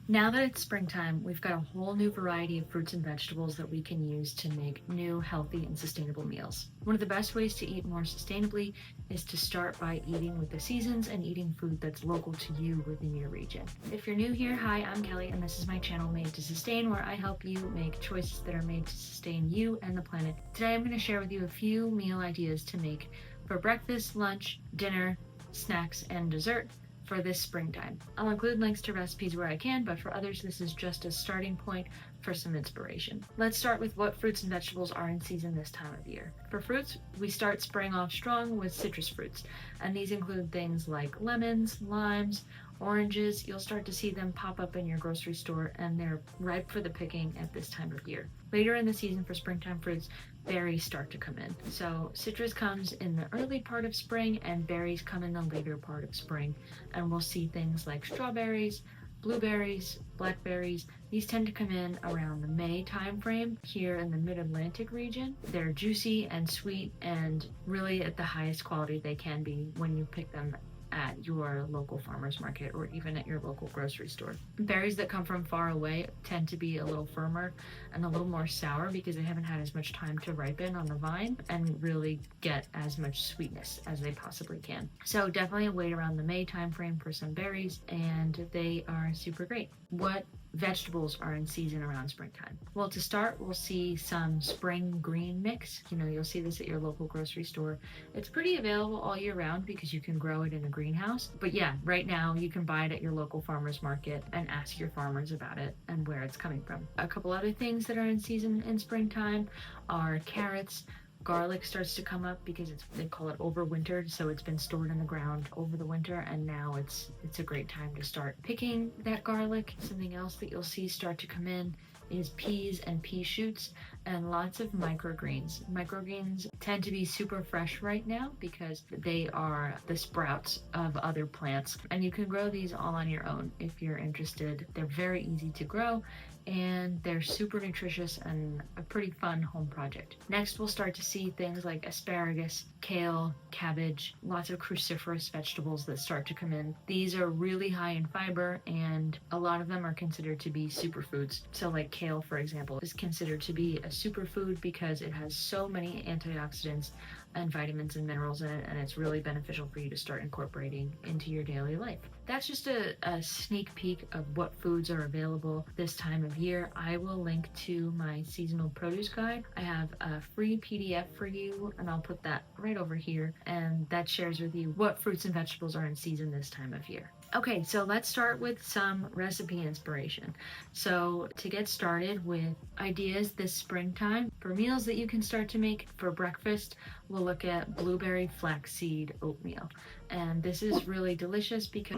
Now that it's springtime, we've got a whole new variety of fruits and vegetables that we can use to make new, healthy, and sustainable meals. One of the best ways to eat more sustainably is to start by eating with the seasons and eating food that's local to you within your region. If you're new here, hi, I'm Kelly, and this is my channel Made to Sustain, where I help you make choices that are made to sustain you and the planet. Today, I'm going to share with you a few meal ideas to make for breakfast, lunch, dinner, snacks, and dessert for this springtime. I'll include links to recipes where I can, but for others, this is just a starting point for some inspiration. Let's start with what fruits and vegetables are in season this time of year. For fruits, we start spring off strong with citrus fruits, and these include things like lemons, limes, oranges. You'll start to see them pop up in your grocery store, and they're ripe for the picking at this time of year. Later in the season for springtime fruits, berries start to come in. So citrus comes in the early part of spring and berries come in the later part of spring. And we'll see things like strawberries, blueberries, blackberries. These tend to come in around the May timeframe here in the mid-Atlantic region. They're juicy and sweet and really at the highest quality they can be when you pick them at your local farmer's market or even at your local grocery store. Berries that come from far away tend to be a little firmer and a little more sour because they haven't had as much time to ripen on the vine and really get as much sweetness as they possibly can. So definitely wait around the May time frame for some berries, and they are super great. What vegetables are in season around springtime? Well, to start, we'll see some spring green mix. You'll see this at your local grocery store. It's pretty available all year round because you can grow it in a greenhouse. But yeah, right now you can buy it at your local farmer's market and ask your farmers about it and where it's coming from. A couple other things that are in season in springtime are carrots. Garlic starts to come up because they call it overwintered, so it's been stored in the ground over the winter, and now it's a great time to start picking that garlic. Something else that you'll see start to come in is peas and pea shoots and lots of microgreens. Microgreens tend to be super fresh right now because they are the sprouts of other plants, and you can grow these all on your own if you're interested. They're very easy to grow and they're super nutritious and a pretty fun home project. Next, we'll start to see things like asparagus, kale, cabbage, lots of cruciferous vegetables that start to come in. These are really high in fiber, and a lot of them are considered to be superfoods. So like kale, for example, is considered to be a superfood because it has so many antioxidants and vitamins and minerals in it, and it's really beneficial for you to start incorporating into your daily life. That's just a sneak peek of what foods are available this time of year. I will link to my seasonal produce guide. I have a free PDF for you, and I'll put that right over here, and that shares with you what fruits and vegetables are in season this time of year. Okay, so let's start with some recipe inspiration. So to get started with ideas this springtime for meals that you can start to make for breakfast, we'll look at blueberry flaxseed oatmeal. And this is really delicious because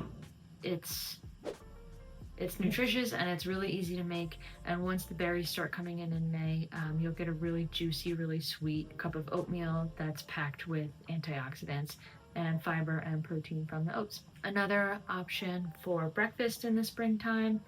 it's nutritious and it's really easy to make. And once the berries start coming in May, you'll get a really juicy, really sweet cup of oatmeal that's packed with antioxidants and fiber and protein from the oats. Another option for breakfast in the springtime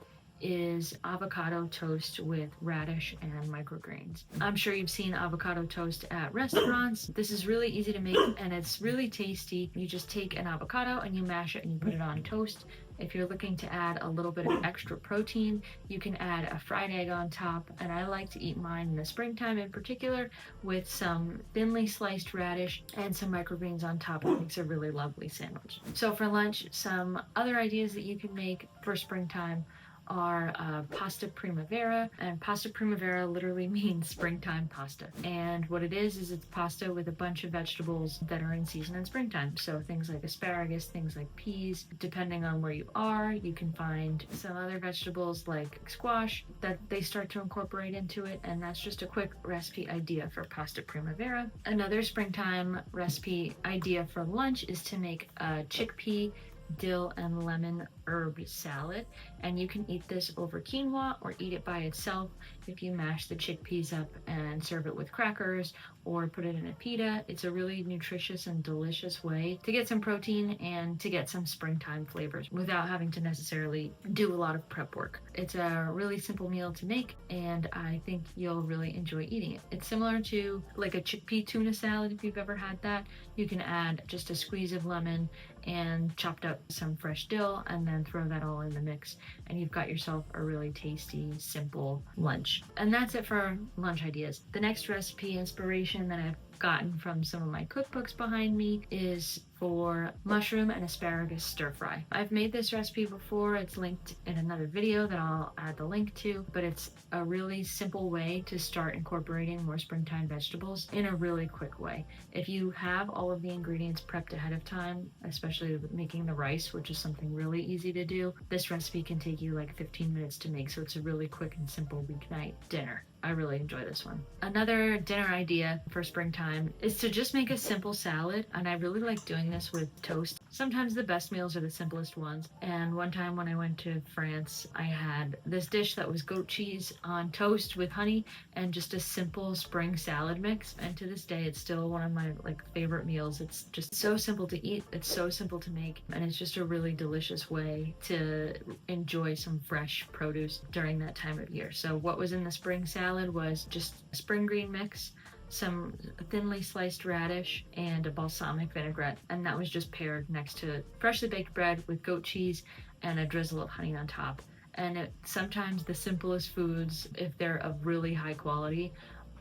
is avocado toast with radish and microgreens. I'm sure you've seen avocado toast at restaurants. This is really easy to make and it's really tasty. You just take an avocado and you mash it and you put it on toast. If you're looking to add a little bit of extra protein, you can add a fried egg on top, and I like to eat mine in the springtime in particular with some thinly sliced radish and some microgreens on top. It makes a really lovely sandwich. So for lunch, some other ideas that you can make for springtime are pasta primavera, and pasta primavera literally means springtime pasta. And what it is it's pasta with a bunch of vegetables that are in season in springtime. So things like asparagus, things like peas. Depending on where you are, you can find some other vegetables like squash that they start to incorporate into it, and that's just a quick recipe idea for pasta primavera. Another springtime recipe idea for lunch is to make a chickpea, dill, and lemon herb salad, and you can eat this over quinoa or eat it by itself if you mash the chickpeas up and serve it with crackers or put it in a pita. It's a really nutritious and delicious way to get some protein and to get some springtime flavors without having to necessarily do a lot of prep work. It's a really simple meal to make, and I think you'll really enjoy eating it. It's similar to like a chickpea tuna salad if you've ever had that. You can add just a squeeze of lemon and chopped up some fresh dill, and then then throw that all in the mix, and you've got yourself a really tasty, simple lunch. And that's it for lunch ideas. The next recipe inspiration that I've gotten from some of my cookbooks behind me is for mushroom and asparagus stir fry. I've made this recipe before. It's linked in another video that I'll add the link to, but it's a really simple way to start incorporating more springtime vegetables in a really quick way. If you have all of the ingredients prepped ahead of time, especially with making the rice, which is something really easy to do, this recipe can take you like 15 minutes to make, so it's a really quick and simple weeknight dinner. I really enjoy this one. Another dinner idea for springtime is to just make a simple salad, and I really like doing this with toast. Sometimes the best meals are the simplest ones, and one time when I went to France, I had this dish that was goat cheese on toast with honey and just a simple spring salad mix, and to this day it's still one of my favorite meals. It's just so simple to eat, it's so simple to make, and it's just a really delicious way to enjoy some fresh produce during that time of year. So what was in the spring salad was just a spring green mix, some thinly sliced radish, and a balsamic vinaigrette, and that was just paired next to freshly baked bread with goat cheese and a drizzle of honey on top. And sometimes the simplest foods, if they're of really high quality,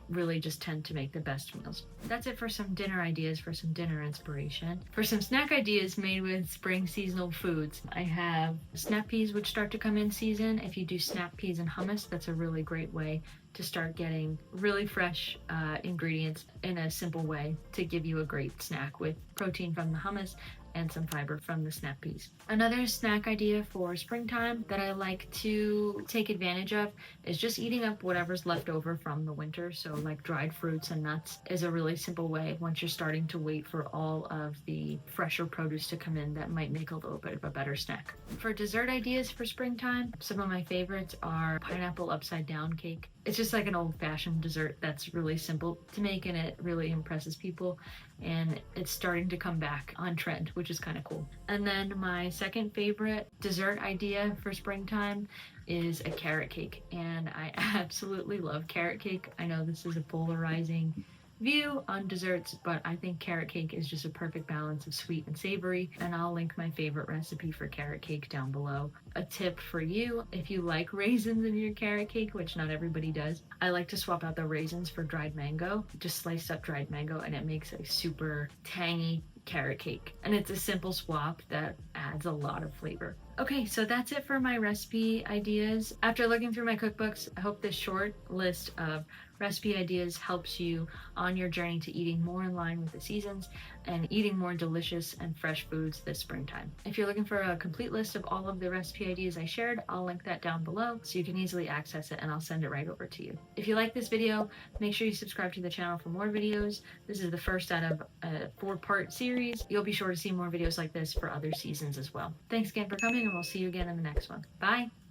really just tend to make the best meals. That's it for some dinner ideas, for some dinner inspiration. For some snack ideas made with spring seasonal foods, I have snap peas, which start to come in season. If you do snap peas and hummus, that's a really great way to start getting really fresh ingredients in a simple way to give you a great snack with protein from the hummus and some fiber from the snap peas. Another snack idea for springtime that I like to take advantage of is just eating up whatever's left over from the winter. So like dried fruits and nuts is a really simple way once you're starting to wait for all of the fresher produce to come in that might make a little bit of a better snack. For dessert ideas for springtime, some of my favorites are pineapple upside down cake. It's just like an old-fashioned dessert that's really simple to make, and it really impresses people, and it's starting to come back on trend, which is kind of cool. And then my second favorite dessert idea for springtime is a carrot cake, and I absolutely love carrot cake. I know this is a polarizing view on desserts, but I think carrot cake is just a perfect balance of sweet and savory, and I'll link my favorite recipe for carrot cake down below. A tip for you, if you like raisins in your carrot cake, which not everybody does, I like to swap out the raisins for dried mango, just sliced up dried mango, and it makes a super tangy carrot cake. And it's a simple swap that adds a lot of flavor. Okay, so that's it for my recipe ideas. After looking through my cookbooks, I hope this short list of recipe ideas helps you on your journey to eating more in line with the seasons and eating more delicious and fresh foods this springtime. If you're looking for a complete list of all of the recipe ideas I shared, I'll link that down below so you can easily access it, and I'll send it right over to you. If you like this video, make sure you subscribe to the channel for more videos. This is the first out of a 4-part series. You'll be sure to see more videos like this for other seasons as well. Thanks again for coming, and we'll see you again in the next one. Bye!